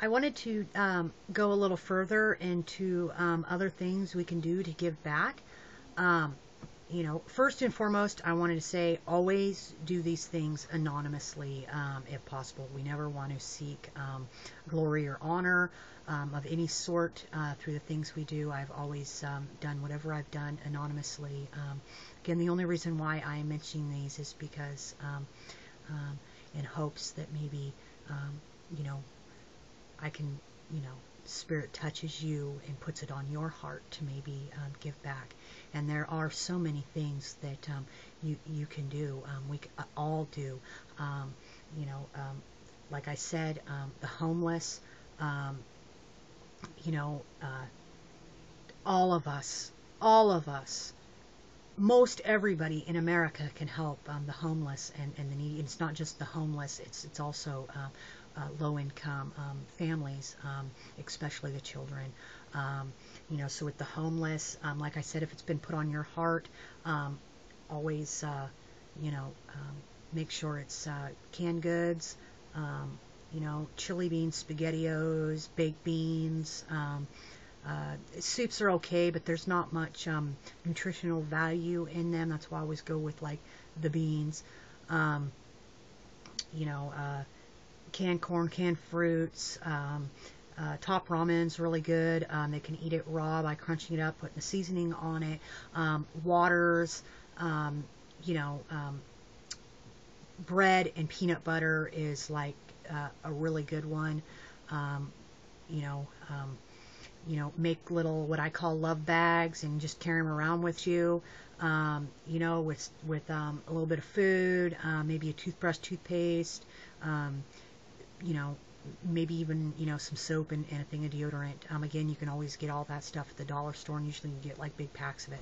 I wanted to go a little further into other things we can do to give back. Um, First and foremost, I wanted to say always do these things anonymously if possible. We never want to seek glory or honor of any sort through the things we do. I've always done whatever I've done anonymously. Again, the only reason why I am mentioning these is because um, in hopes that maybe, um, you know, I can, Spirit touches you and puts it on your heart to maybe give back. And there are so many things that you can do. We all do. Um, you know, like I said, the homeless. Um, you know, all of us, all of us, most everybody in America can help the homeless and the needy. It's not just the homeless; it's also low income families, especially the children. Um, so with the homeless, like I said, if it's been put on your heart, um, always make sure it's canned goods. Chili beans, SpaghettiOs, baked beans. Soups are okay, but there's not much nutritional value in them. That's why I always go with like the beans. Um, you know, uh, Canned corn, canned fruits. Top ramen's really good. They can eat it raw by crunching it up, putting the seasoning on it. Waters. Um, you know, um, Bread and peanut butter is like a really good one. Um, you know. Um, Make little what I call love bags and just carry them around with you. With a little bit of food, maybe a toothbrush, toothpaste, um, you know, maybe even some soap and a thing of deodorant. Again, you can always get all that stuff at the dollar store, and usually you get like big packs of it.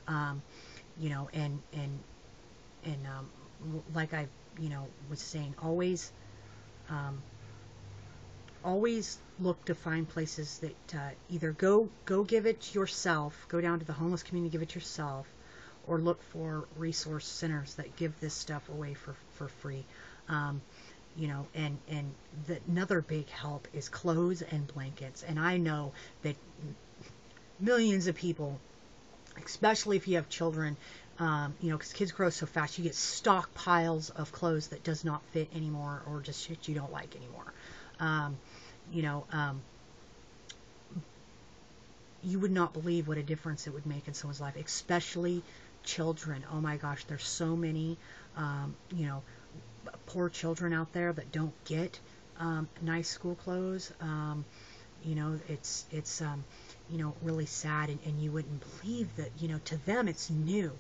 Um, you know, and like I was saying, um, always look to find places that either go give it yourself, go down to the homeless community, give it yourself, or look for resource centers that give this stuff away for free. Um, another big help is clothes and blankets. And I know that millions of people, especially if you have children, because kids grow so fast, you get stockpiles of clothes that does not fit anymore, or just shit you don't like anymore. Um, you know, um, you would not believe what a difference it would make in someone's life, especially children. Oh my gosh, there's so many, um, you know, poor children out there that don't get nice school clothes. It's really sad, and you wouldn't believe that. To them it's new.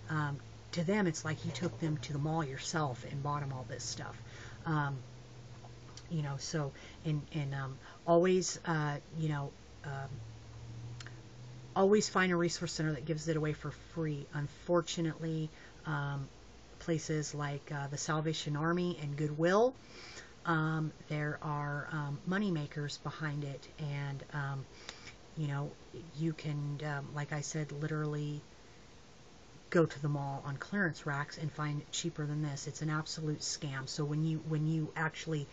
Um, to them it's like you took them to the mall yourself and bought them all this stuff. Um, so and always, um, always find a resource center that gives it away for free. Unfortunately, um, places like the Salvation Army and Goodwill, there are money makers behind it, and you know you can, like I said, literally go to the mall on clearance racks and find it cheaper than this. It's an absolute scam. So when you actually,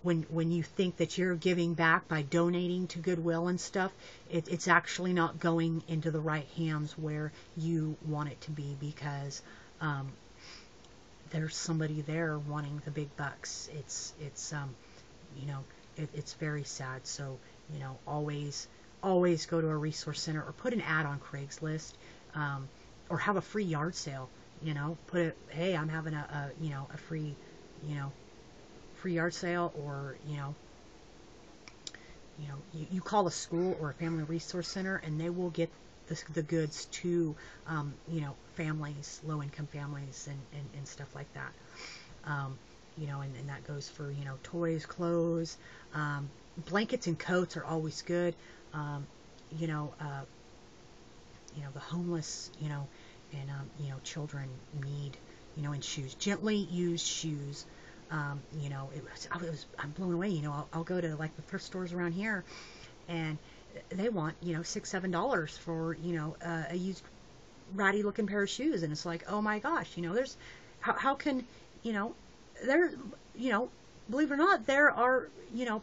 when you think that you're giving back by donating to Goodwill and stuff, it's actually not going into the right hands where you want it to be, because um, there's somebody there wanting the big bucks. You know it's very sad. So always go to a resource center, or put an ad on Craigslist, um, or have a free yard sale. Put it, hey, I'm having a free, free yard sale. Or you call a school or a family resource center, and they will get the goods to families, low income families, and stuff like that. And that goes for toys, clothes, blankets and coats are always good. um, you know uh, the homeless, and children need, and shoes, gently used shoes. I'm blown away. I'll go to like the thrift stores around here, and they want $6-7 for a used ratty looking pair of shoes, and it's like, oh my gosh, there's how can you know there you know believe it or not, there are,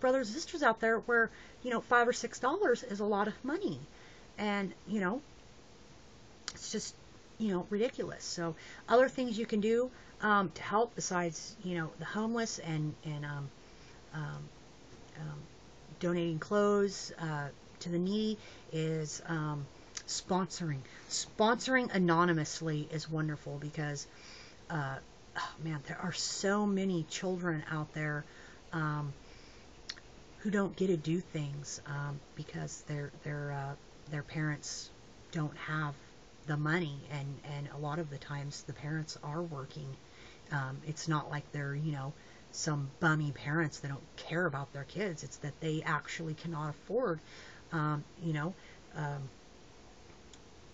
brothers and sisters out there where, $5 or $6 is a lot of money. And, it's just, ridiculous. So other things you can do to help besides, the homeless and um, um, donating clothes to the needy is sponsoring. Sponsoring anonymously is wonderful because, oh man, there are so many children out there um, who don't get to do things because their parents don't have the money, and a lot of the times the parents are working. It's not like they're some bummy parents that don't care about their kids. It's that they actually cannot afford um, you know um,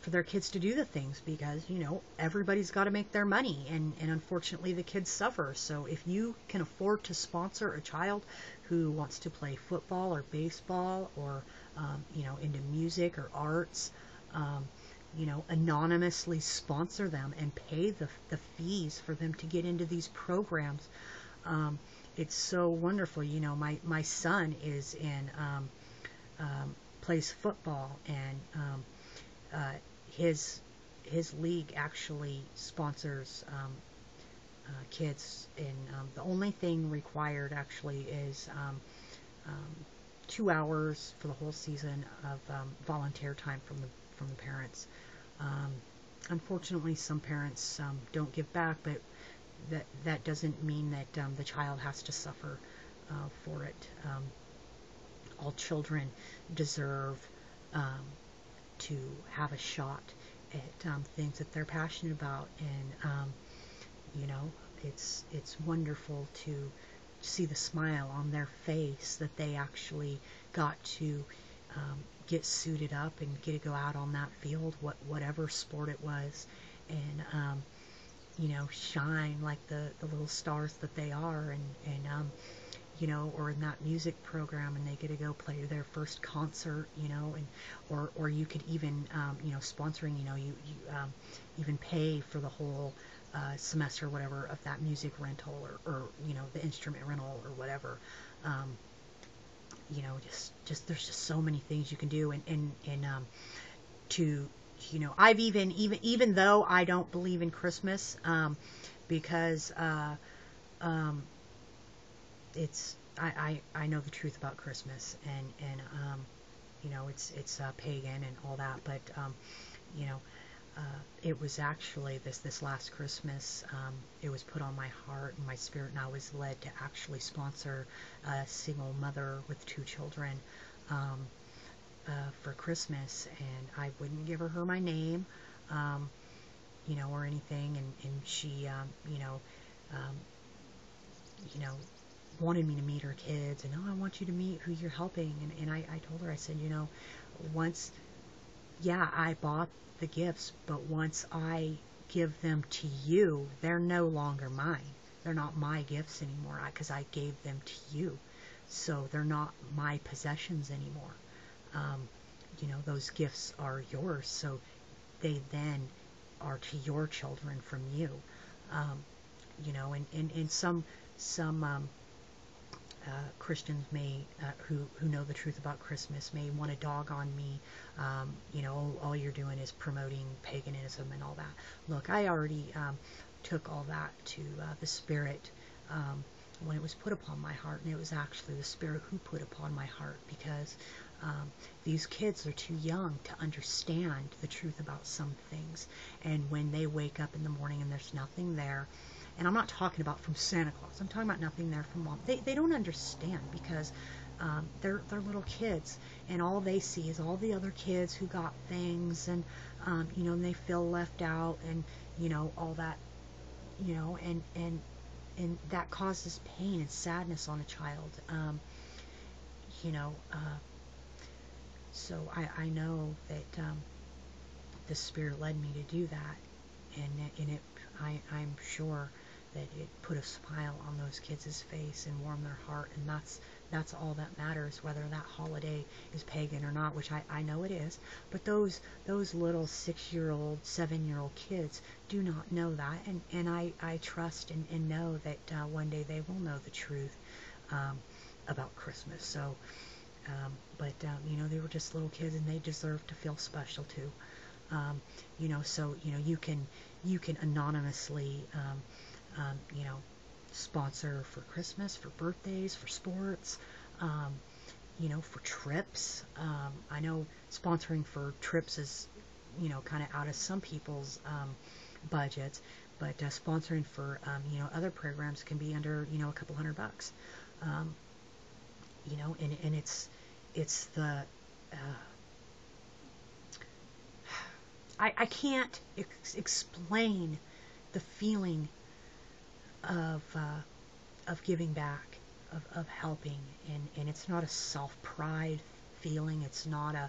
for their kids to do the things because everybody's got to make their money, and unfortunately the kids suffer. So if you can afford to sponsor a child who wants to play football or baseball or into music or arts, um, anonymously sponsor them and pay the fees for them to get into these programs. um, it's so wonderful. My son is in plays football, and uh, his his league actually sponsors kids, and the only thing required actually is um, 2 hours for the whole season of volunteer time from the parents. Um, Unfortunately, some parents don't give back, but that doesn't mean that the child has to suffer for it. All children deserve um, to have a shot at things that they're passionate about, and you know, it's wonderful to see the smile on their face that they actually got to get suited up and get to go out on that field, whatever sport it was, and shine like the little stars that they are, and or in that music program, and they get to go play their first concert, and or you could even, sponsoring, you even pay for the whole semester, or whatever, of that music rental, or the instrument rental or whatever. Um, just there's just so many things you can do, and to I've even though I don't believe in Christmas, because um, it's I know the truth about Christmas, and it's pagan and all that, but you know it was actually this last Christmas, it was put on my heart and my spirit, and I was led to actually sponsor a single mother with 2 children um, for Christmas, and I wouldn't give her my name, um, or anything, and she um, you know wanted me to meet her kids, and I want you to meet who you're helping, and I told her, I said, once, yeah, I bought the gifts, but once I give them to you, they're no longer mine. They're not my gifts anymore because I gave them to you. So they're not my possessions anymore. Um, those gifts are yours. So they then are to your children from you. Um, and some Christians may, who know the truth about Christmas, may want to dog on me. All you're doing is promoting paganism and all that. Look, I already took all that to the Spirit when it was put upon my heart, and it was actually the Spirit who put upon my heart, because these kids are too young to understand the truth about some things. And when they wake up in the morning and there's nothing there, and I'm not talking about from Santa Claus, I'm talking about nothing there from mom. They don't understand, because they're little kids, and all they see is all the other kids who got things, and and they feel left out, and all that, and that causes pain and sadness on a child. You know, uh, so I know that the Spirit led me to do that, and it I'm sure that it put a smile on those kids' face and warmed their heart, and that's all that matters, whether that holiday is pagan or not, which I know it is. But those little 6-year-old, 7-year-old kids do not know that, and I trust and know that one day they will know the truth about Christmas. So, they were just little kids, and they deserve to feel special too. So you can anonymously, sponsor for Christmas, for birthdays, for sports, for trips. I know sponsoring for trips is, kind of out of some people's budgets, but sponsoring for, other programs can be under, a couple $100. And it's the, I can't explain the feeling of giving back, of helping, and it's not a self-pride feeling. It's not a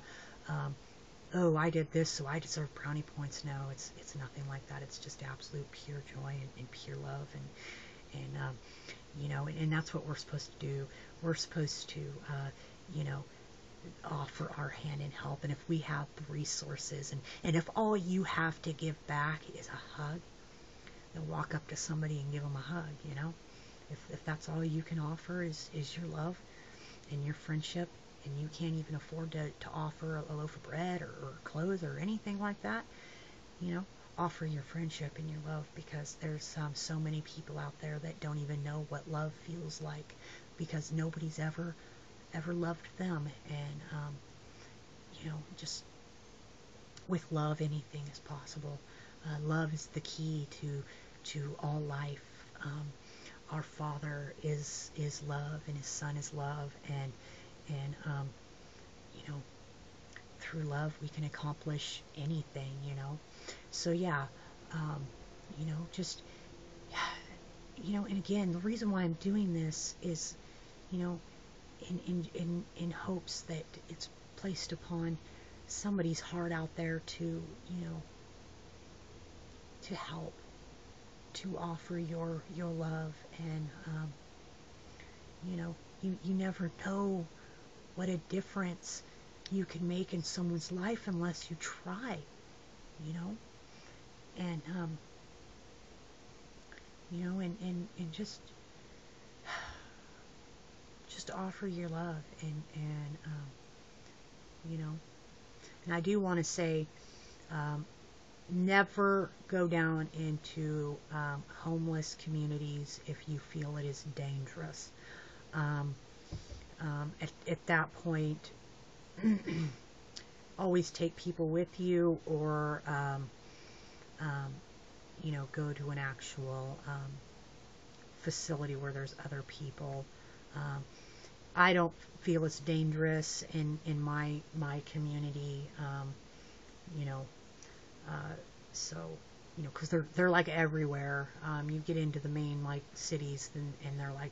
oh, I did this, so I deserve brownie points. No, it's nothing like that. It's just absolute pure joy and pure love, and that's what we're supposed to do. We're supposed to offer our hand in help, and if we have the resources, and if all you have to give back is a hug, then walk up to somebody and give them a hug. If that's all you can offer is your love and your friendship, and you can't even afford to offer a loaf of bread or clothes or anything like that, offer your friendship and your love, because there's so many people out there that don't even know what love feels like, because nobody's ever loved them. And just with love, anything is possible. Love is the key to all life. Our Father is love, and His Son is love, and through love we can accomplish anything. So yeah, just and again, the reason why I'm doing this is, in hopes that it's placed upon somebody's heart out there to to help, to offer your love, and you never know what a difference you can make in someone's life unless you try, and and just offer your love, and and I do want to say, never go down into homeless communities if you feel it is dangerous. At that point, always take people with you, or go to an actual facility where there's other people. I don't feel it's dangerous in my community, so because they're like everywhere. You get into the main like cities, and they're like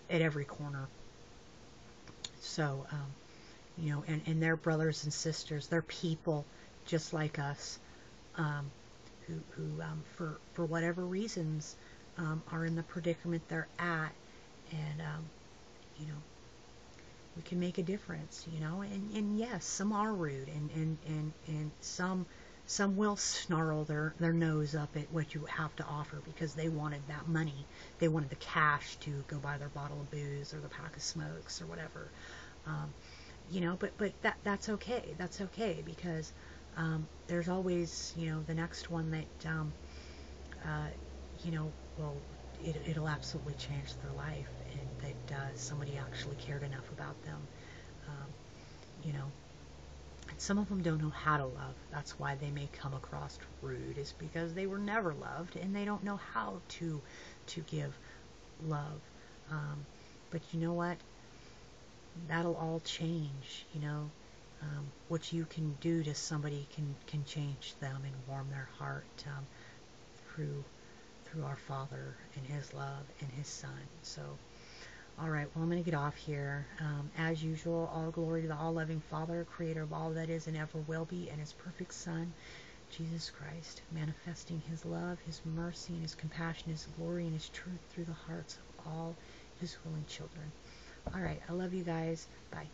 at every corner. So and they're brothers and sisters. They're people just like us, who for whatever reasons are in the predicament they're at, and we can make a difference, and yes, some are rude, and some will snarl their nose up at what you have to offer, because they wanted that money. They wanted the cash to go buy their bottle of booze or the pack of smokes or whatever. But that's okay. That's okay, because there's always, the next one that, well, it'll absolutely change their life, and that somebody actually cared enough about them. And some of them don't know how to love. That's why they may come across rude, is because they were never loved, and they don't know how to give love. But you know what? That'll all change. What you can do to somebody can change them and warm their heart, through our Father and His love and His Son. So, all right, well, I'm going to get off here. As usual, all glory to the all-loving Father, creator of all that is and ever will be, and His perfect Son, Jesus Christ, manifesting his love, his mercy, and his compassion, his glory, and his truth through the hearts of all his willing children. All right, I love you guys. Bye.